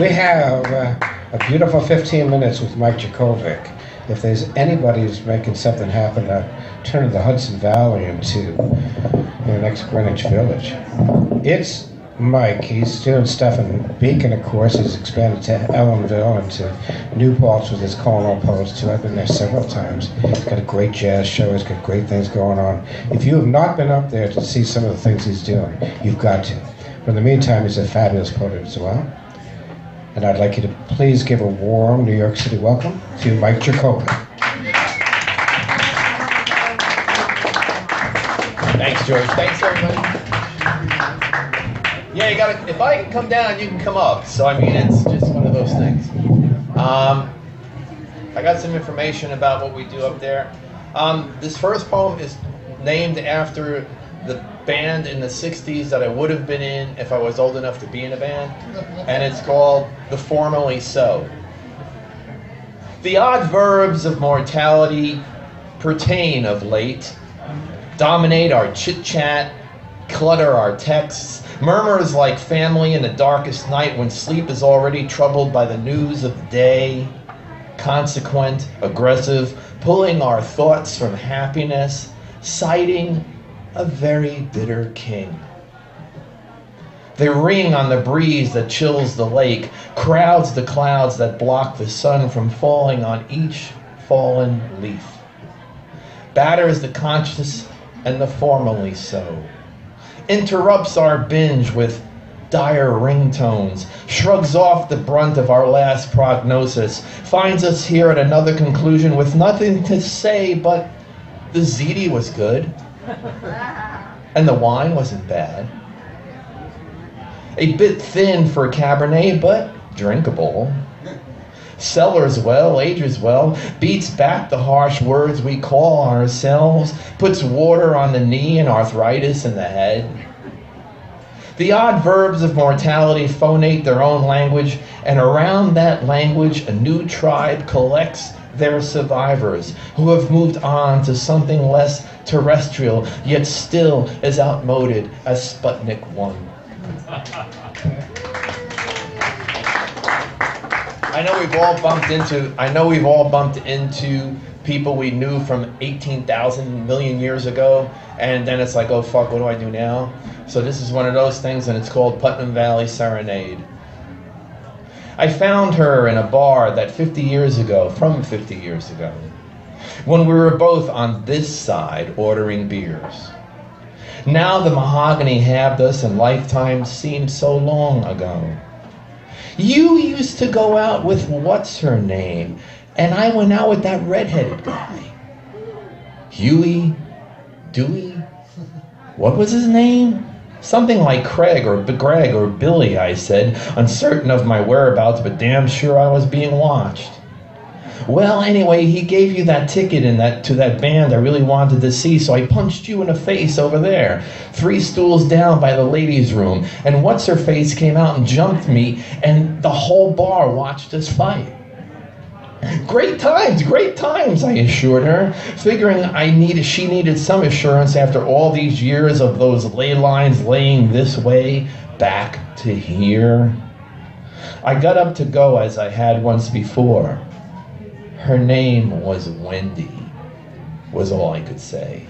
We have a beautiful 15 minutes with Mike Jakovic. If there's anybody who's making something happen, turn the Hudson Valley into the next Greenwich Village. It's Mike. He's doing stuff in Beacon, of course. He's expanded to Ellenville and to New Paltz with his Colonel Post, too. I've been there several times. He's got a great jazz show. He's got great things going on. If you have not been up there to see some of the things he's doing, you've got to. But in the meantime, he's a fabulous poet as well. And I'd like you to please give a warm New York City welcome to Mike Jakovic. Thanks, George. Thanks, everybody. Yeah, you gotta. If I can come down, you can come up. So I mean, it's just one of those things. I got some information about what we do up there. This first poem is named after the band in the 60s that I would have been in if I was old enough to be in a band, and it's called The Formerly So. The odd verbs of mortality pertain of late, dominate our chit-chat, clutter our texts, murmurs like family in the darkest night when sleep is already troubled by the news of the day, consequent, aggressive, pulling our thoughts from happiness, citing a very bitter king. They ring on the breeze that chills the lake, crowds the clouds that block the sun from falling on each fallen leaf, batters the conscious and the formerly so, interrupts our binge with dire ringtones, shrugs off the brunt of our last prognosis, finds us here at another conclusion with nothing to say but the ziti was good. And the wine wasn't bad. A bit thin for a Cabernet, but drinkable. Cellars well, ages well, beats back the harsh words we call ourselves, puts water on the knee and arthritis in the head. The odd verbs of mortality phonate their own language, and around that language a new tribe collects their survivors who have moved on to something less terrestrial, yet still as outmoded as Sputnik 1. I know we've all bumped into people we knew from 18,000 million years ago, and then it's like, oh fuck, what do I do now? So this is one of those things, and it's called Putnam Valley Serenade. I found her in a bar that 50 years ago, when we were both on this side ordering beers. Now the mahogany halved us and lifetimes seemed so long ago. You used to go out with what's her name, and I went out with that redheaded guy. Huey, Dewey, what was his name? Something like Craig or Greg or Billy, I said, uncertain of my whereabouts, but damn sure I was being watched. Well, anyway, he gave you that ticket to that band I really wanted to see, so I punched you in the face over there, 3 stools down by the ladies' room, and what's-her-face came out and jumped me, and the whole bar watched us fight. Great times, I assured her, figuring she needed some assurance after all these years of those ley lines laying this way, back to here. I got up to go as I had once before. Her name was Wendy, was all I could say.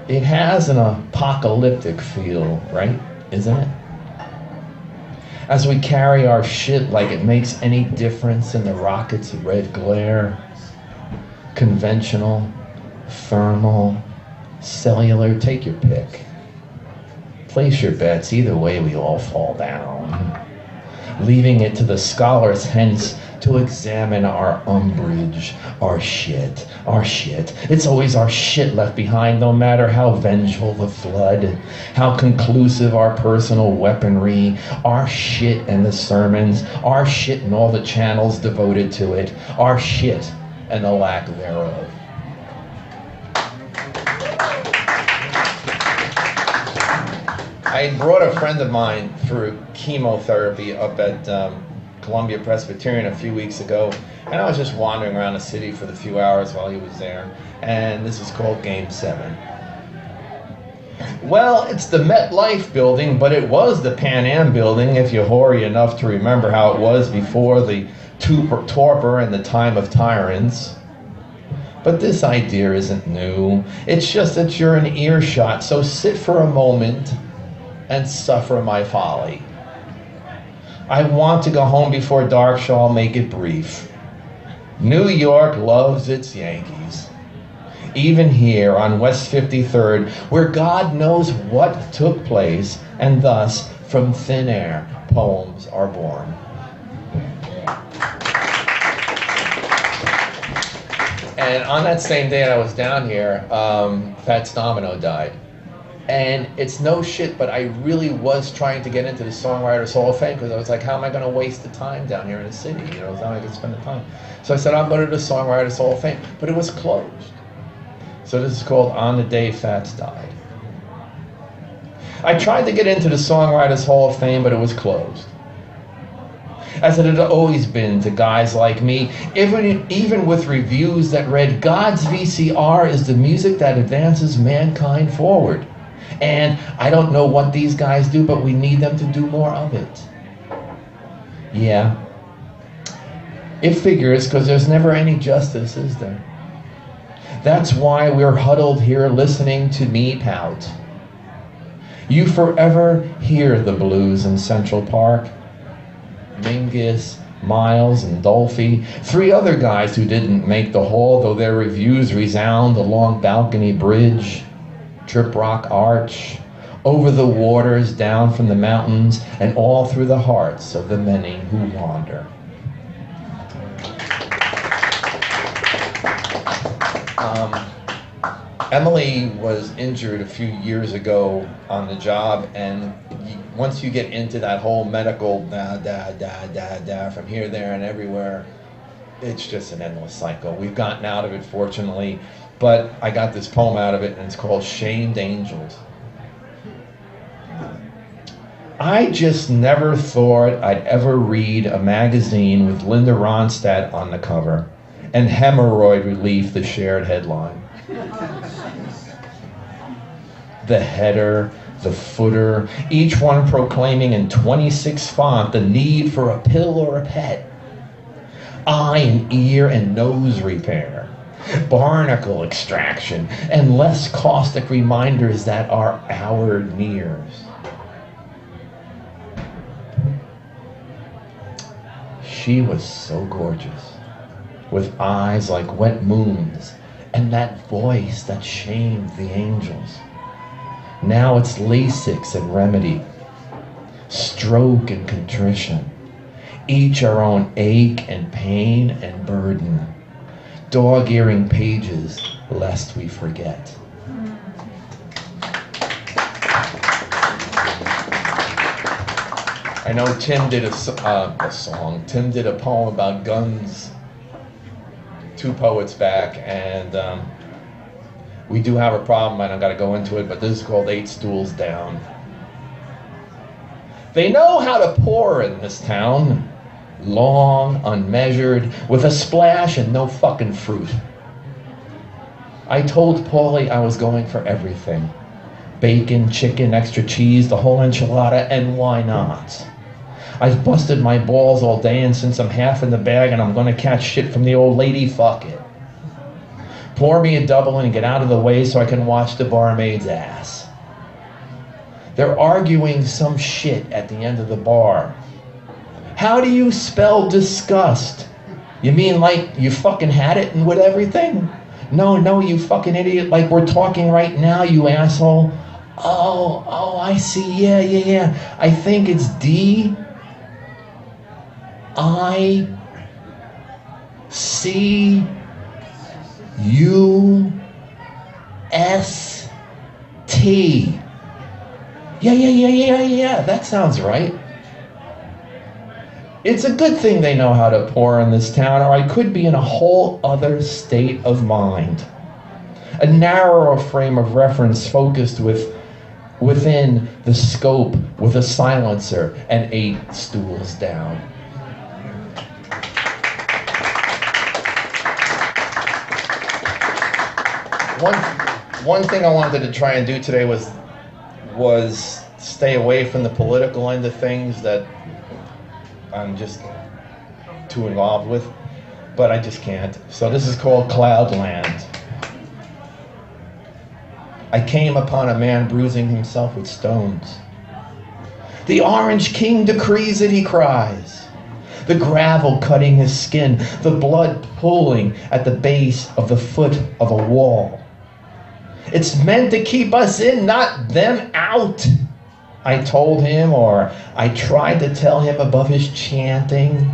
It has an apocalyptic feel, right? Isn't it? As we carry our shit like it makes any difference in the rocket's red glare. Conventional, thermal, cellular, take your pick. Place your bets, either way we all fall down. Leaving it to the scholars hence to examine our umbrage, our shit. It's always our shit left behind, no matter how vengeful the flood, how conclusive our personal weaponry, our shit and the sermons, our shit and all the channels devoted to it, our shit and the lack thereof. I brought a friend of mine through chemotherapy up at Columbia Presbyterian a few weeks ago, and I was just wandering around the city for the few hours while he was there, and this is called Game 7. Well, it's the MetLife building, but it was the Pan Am building, if you're hoary enough to remember how it was before the torpor and the time of tyrants. But this idea isn't new. It's just that you're in earshot, so sit for a moment and suffer my folly. I want to go home before dark, so I'll make it brief. New York loves its Yankees. Even here on West 53rd, where God knows what took place, and thus, from thin air, poems are born. And on that same day I was down here, Fats Domino died. And it's no shit, but I really was trying to get into the Songwriters Hall of Fame because I was like, how am I going to waste the time down here in the city? You know, how am I going to spend the time? So I said, I'll go to the Songwriters Hall of Fame. But it was closed. So this is called On the Day Fats Died. I tried to get into the Songwriters Hall of Fame, but it was closed. As it had always been to guys like me, even with reviews that read, God's VCR is the music that advances mankind forward. And I don't know what these guys do, but we need them to do more of it. Yeah. It figures, because there's never any justice, is there? That's why we're huddled here listening to me pout. You forever hear the blues in Central Park. Mingus, Miles, and Dolphy, 3 other guys who didn't make the hall, though their reviews resound along Balcony Bridge, Trip Rock Arch, over the waters, down from the mountains, and all through the hearts of the many who wander. Emily was injured a few years ago on the job, and once you get into that whole medical from here, there, and everywhere, it's just an endless cycle. We've gotten out of it, fortunately, but I got this poem out of it, and it's called Shamed Angels. I just never thought I'd ever read a magazine with Linda Ronstadt on the cover and hemorrhoid relief the shared headline. The header, the footer, each one proclaiming in 26 font the need for a pill or a pet. Eye and ear and nose repair, barnacle extraction, and less caustic reminders that are our nears. She was so gorgeous, with eyes like wet moons, and that voice that shamed the angels. Now it's Lasix and remedy, stroke and contrition, each our own ache and pain and burden, dog-earing pages lest we forget. I know Tim did a song. Tim did a poem about guns 2 poets back, and we do have a problem, and I've got to go into it, but this is called 8 Stools Down. They know how to pour in this town, long, unmeasured, with a splash and no fucking fruit. I told Paulie I was going for everything. Bacon, chicken, extra cheese, the whole enchilada, and why not? I've busted my balls all day, and since I'm half in the bag and I'm gonna catch shit from the old lady, fuck it. Pour me a double and get out of the way so I can watch the barmaid's ass. They're arguing some shit at the end of the bar. How do you spell disgust? You mean like you fucking had it and with everything? No, you fucking idiot, like we're talking right now, you asshole. Oh, I see, yeah. I think it's D-I-C-U-S-T. Yeah, that sounds right. It's a good thing they know how to pour in this town, or I could be in a whole other state of mind. A narrower frame of reference focused within the scope with a silencer and 8 stools down. one thing I wanted to try and do today was stay away from the political end of things that I'm just too involved with, but I just can't. So this is called Cloudland. I came upon a man bruising himself with stones. The Orange King decrees it, he cries. The gravel cutting his skin, the blood pooling at the base of the foot of a wall. It's meant to keep us in, not them out, I told him, or I tried to tell him above his chanting.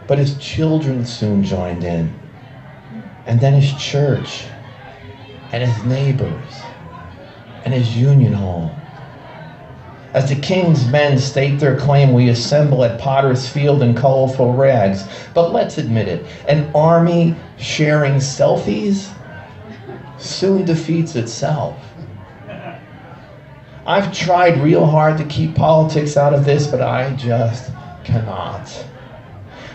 But his children soon joined in, and then his church, and his neighbors, and his union hall. As the king's men state their claim, we assemble at Potter's Field in colorful rags. But let's admit it, an army sharing selfies soon defeats itself. I've tried real hard to keep politics out of this, but I just cannot.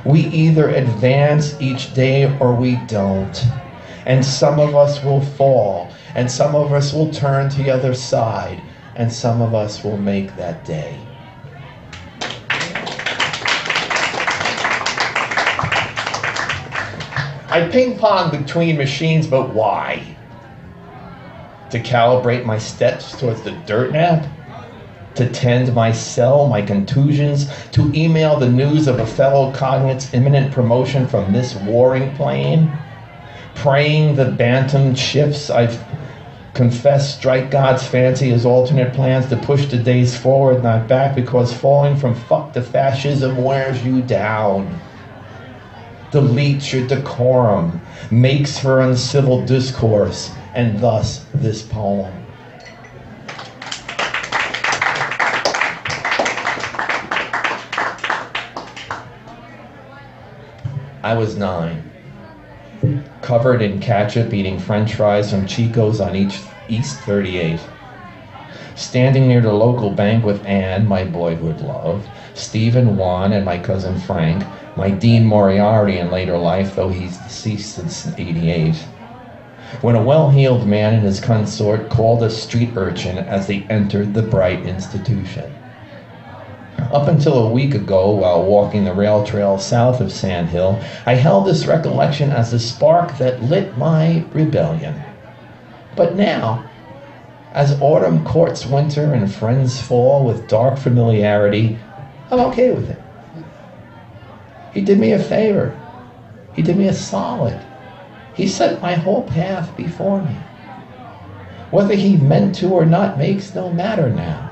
We either advance each day or we don't. And some of us will fall, and some of us will turn to the other side, and some of us will make that day. I ping-pong between machines, but why? To calibrate my steps towards the dirt nap? To tend my cell, my contusions? To email the news of a fellow cognate's imminent promotion from this warring plane? Praying the bantam shifts I've confessed strike God's fancy as alternate plans to push the days forward, not back, because falling from fuck to fascism wears you down. Deletes your decorum, makes for uncivil discourse, and thus this poem. I was 9, covered in ketchup, eating french fries from Chico's on East 38. Standing near the local bank with Anne, my boyhood love, Steve and Juan, and my cousin Frank, my Dean Moriarty in later life, though he's deceased since 88. When a well-heeled man and his consort called us street urchin as they entered the bright institution. Up until a week ago, while walking the rail trail south of Sand Hill, I held this recollection as the spark that lit my rebellion. But now, as autumn courts winter and friends fall with dark familiarity, I'm okay with it. He did me a favor. He did me a solid. He set my whole path before me. Whether he meant to or not makes no matter now.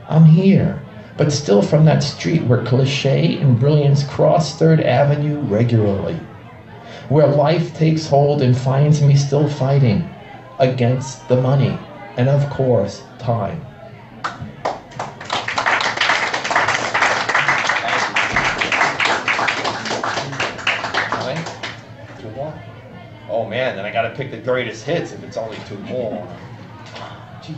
I'm here, but still from that street where cliché and brilliance cross 3rd Avenue regularly. Where life takes hold and finds me still fighting against the money and, of course, time. Oh man, then I gotta pick the greatest hits if it's only 2 more. Jeez.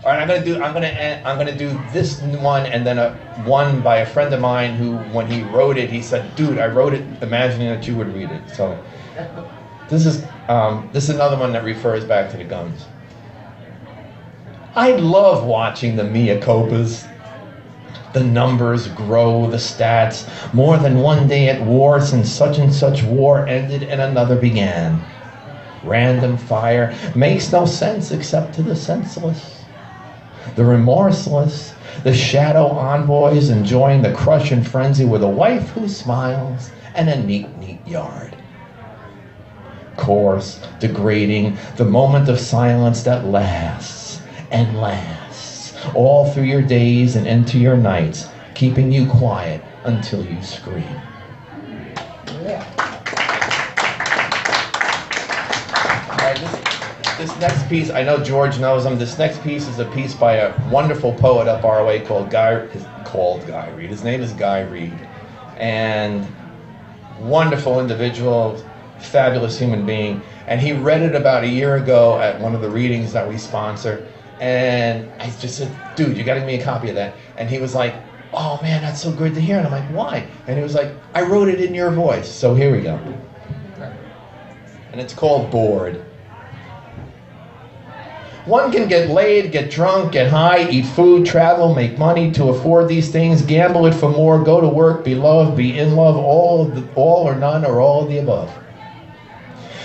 All right, I'm gonna do this one and then one by a friend of mine who, when he wrote it, he said, "Dude, I wrote it imagining that you would read it." So this is another one that refers back to the guns. I love watching the mea culpas. The numbers grow, the stats. More than one day at war since such and such war ended and another began. Random fire makes no sense except to the senseless. The remorseless, the shadow envoys enjoying the crush and frenzy with a wife who smiles and a neat yard. Coarse, degrading, the moment of silence that lasts and lasts. All through your days and into your nights, keeping you quiet until you scream. Yeah. All right, this next piece, I know George knows him. This next piece is a piece by a wonderful poet up our way called Guy Reed. His name is Guy Reed. And wonderful individual, fabulous human being. And he read it about a year ago at one of the readings that we sponsor. And I just said, "Dude, you got to give me a copy of that." And he was like, "Oh man, that's so good to hear." And I'm like, "Why?" And he was like, "I wrote it in your voice." So here we go. and it's called bored. One can get laid, get drunk, get high, eat food, travel, make money to afford these things, gamble it for more, go to work, be loved, be in love, all or none or all of the above.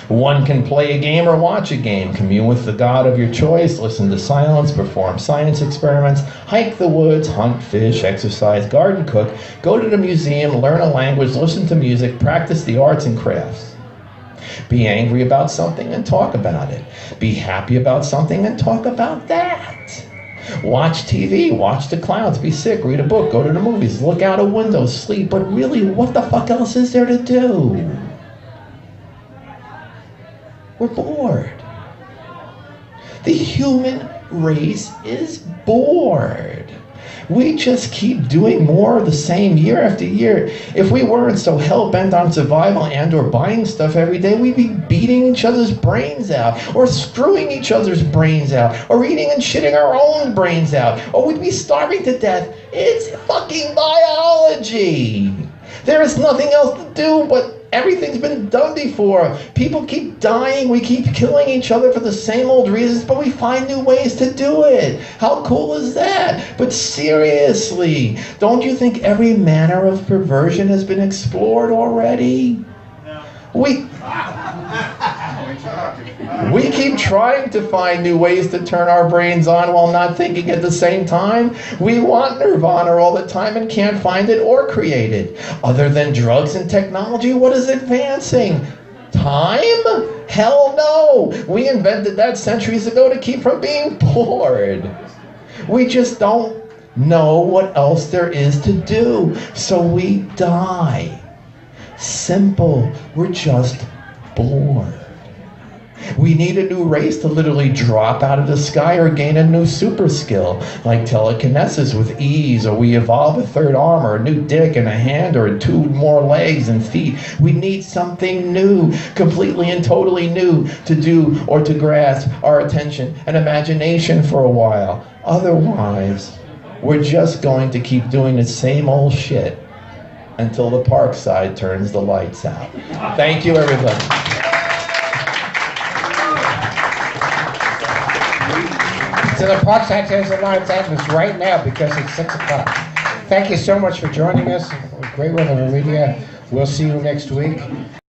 One can play a game or watch a game, commune with the God of your choice, listen to silence, perform science experiments, hike the woods, hunt, fish, exercise, garden, cook, go to the museum, learn a language, listen to music, practice the arts and crafts. Be angry about something and talk about it. Be happy about something and talk about that. Watch TV, watch the clouds, be sick, read a book, go to the movies, look out a window, sleep, but really, what the fuck else is there to do? We're bored. The human race is bored. We just keep doing more of the same year after year. If we weren't so hell-bent on survival and or buying stuff every day, we'd be beating each other's brains out, or screwing each other's brains out, or eating and shitting our own brains out, or we'd be starving to death. It's fucking biology. There is nothing else to do, but everything's been done before. People keep dying, we keep killing each other for the same old reasons, but we find new ways to do it. How cool is that? But seriously, don't you think every manner of perversion has been explored already? No. We keep trying to find new ways to turn our brains on while not thinking at the same time. We want nirvana all the time and can't find it or create it. Other than drugs and technology, what is advancing? Time? Hell no! We invented that centuries ago to keep from being bored. We just don't know what else there is to do, so we die. Simple. We're just bored. We need a new race to literally drop out of the sky or gain a new super skill, like telekinesis with ease, or we evolve a third arm or a new dick and a hand or 2 more legs and feet. We need something new, completely and totally new, to do or to grasp our attention and imagination for a while. Otherwise, we're just going to keep doing the same old shit until the Parkside turns the lights out. Thank you, everybody. So the Parkside turns the lights out right now because it's 6 o'clock. Thank you so much for joining us. Great weather in media. We'll see you next week.